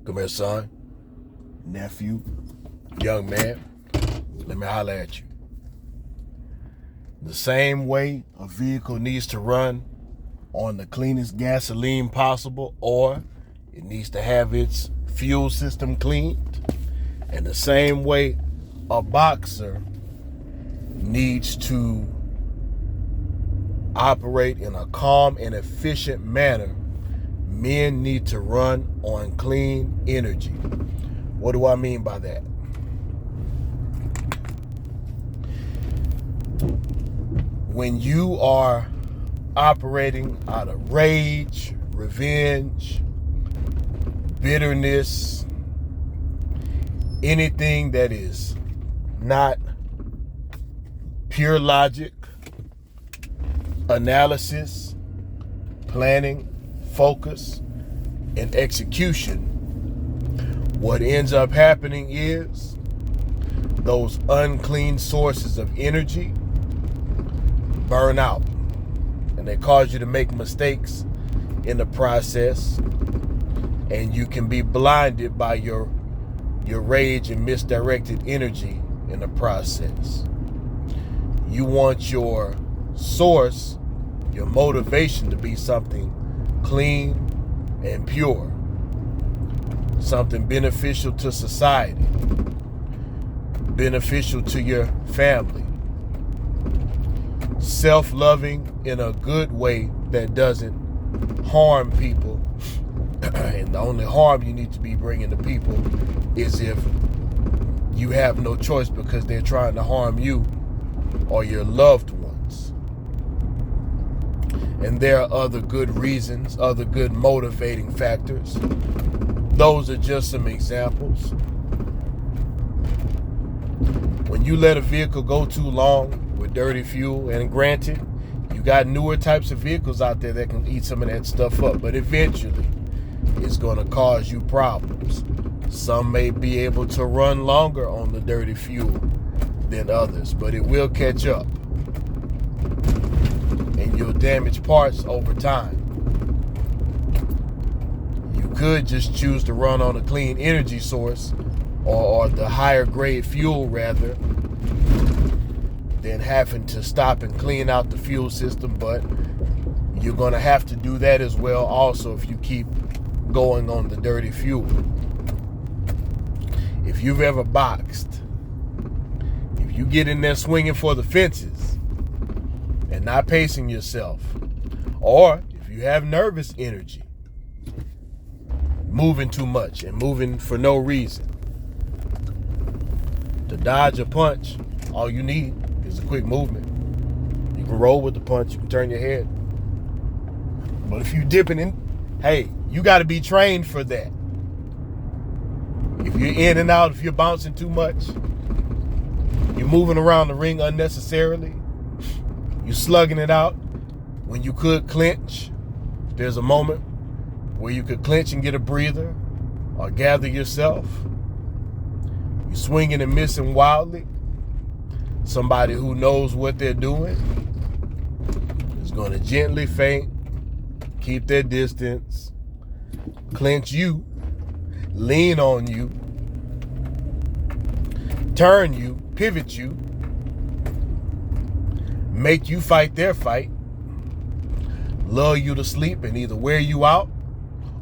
Come here, son, nephew, young man. Let me holler at you. The same way a vehicle needs to run on the cleanest gasoline possible, or it needs to have its fuel system cleaned, and the same way a boxer needs to operate in a calm and efficient manner, men need to run on clean energy. What do I mean by that? When you are operating out of rage, revenge, bitterness, anything that is not pure logic, analysis, planning, focus, and execution, what ends up happening is those unclean sources of energy burn out, and they cause you to make mistakes in the process, and you can be blinded by your rage and misdirected energy in the process. You want your source, your motivation, to be something clean and pure, something beneficial to society, beneficial to your family, self-loving in a good way that doesn't harm people. And the only harm you need to be bringing to people is if you have no choice because they're trying to harm you or your loved ones. And there are other good reasons, other good motivating factors. Those are just some examples. When you let a vehicle go too long with dirty fuel, and granted, you got newer types of vehicles out there that can eat some of that stuff up, but eventually it's going to cause you problems. Some may be able to run longer on the dirty fuel than others, but it will catch up, and you'll damage parts over time. You could just choose to run on a clean energy source, or the higher grade fuel rather, than having to stop and clean out the fuel system. But you're going to have to do that as well also if you keep going on the dirty fuel. If you've ever boxed, if you get in there swinging for the fences and not pacing yourself, or if you have nervous energy, moving too much and moving for no reason, to dodge a punch, all you need is a quick movement. You can roll with the punch, you can turn your head. But if you dipping in, hey, you got to be trained for that. If you're in and out, if you're bouncing too much, you're moving around the ring unnecessarily, you're slugging it out when you could clinch. There's a moment where you could clinch and get a breather or gather yourself. You're swinging and missing wildly. Somebody who knows what they're doing is going to gently feint, keep their distance, clinch you, lean on you, turn you, pivot you, make you fight their fight, lull you to sleep, and either wear you out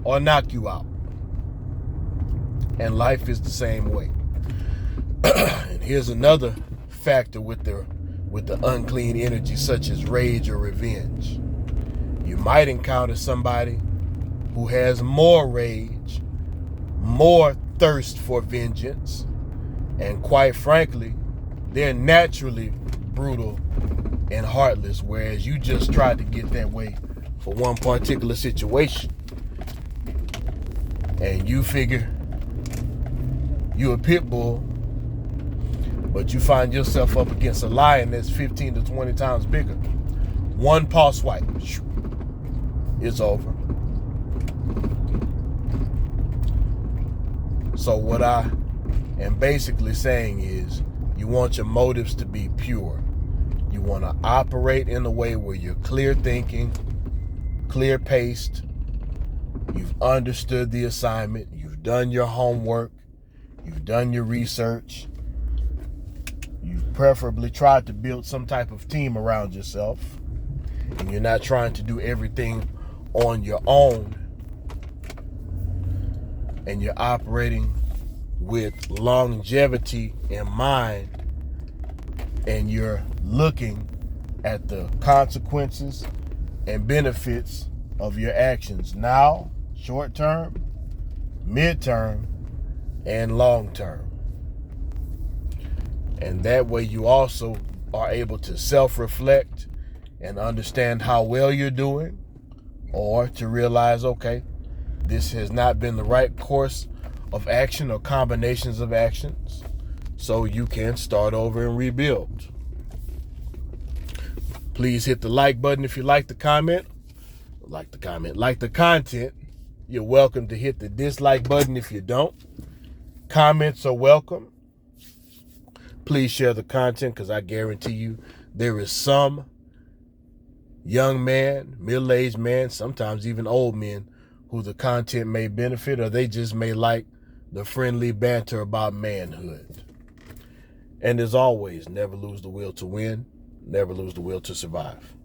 or knock you out. And life is the same way. And here's another factor with the unclean energy, such as rage or revenge. You might encounter somebody who has more rage, more thirst for vengeance, and quite frankly, they're naturally brutal and heartless, whereas you just tried to get that way for one particular situation. And you figure you're a pit bull, but you find yourself up against a lion that's 15 to 20 times bigger. One paw swipe, it's over. So what I am basically saying is, you want your motives to be pure. You want to operate in a way where you're clear thinking, clear paced, you've understood the assignment, you've you've done your homework, you've done your research, you've preferably tried to build some type of team around yourself, and you're not trying to do everything on your own, and you're operating with longevity in mind, and you're looking at the consequences and benefits of your actions now, short term, mid-term, and long term. And that way you also are able to self-reflect and understand how well you're doing, or to realize, okay, this has not been the right course of action or combinations of actions, so you can start over and rebuild. Please hit the like button if you like the content. You're welcome to hit the dislike button if you don't. Comments are welcome. Please share the content, because I guarantee you there is some young man, middle-aged man, sometimes even old men, who the content may benefit, or they just may like the friendly banter about manhood. And as always, never lose the will to win, never lose the will to survive.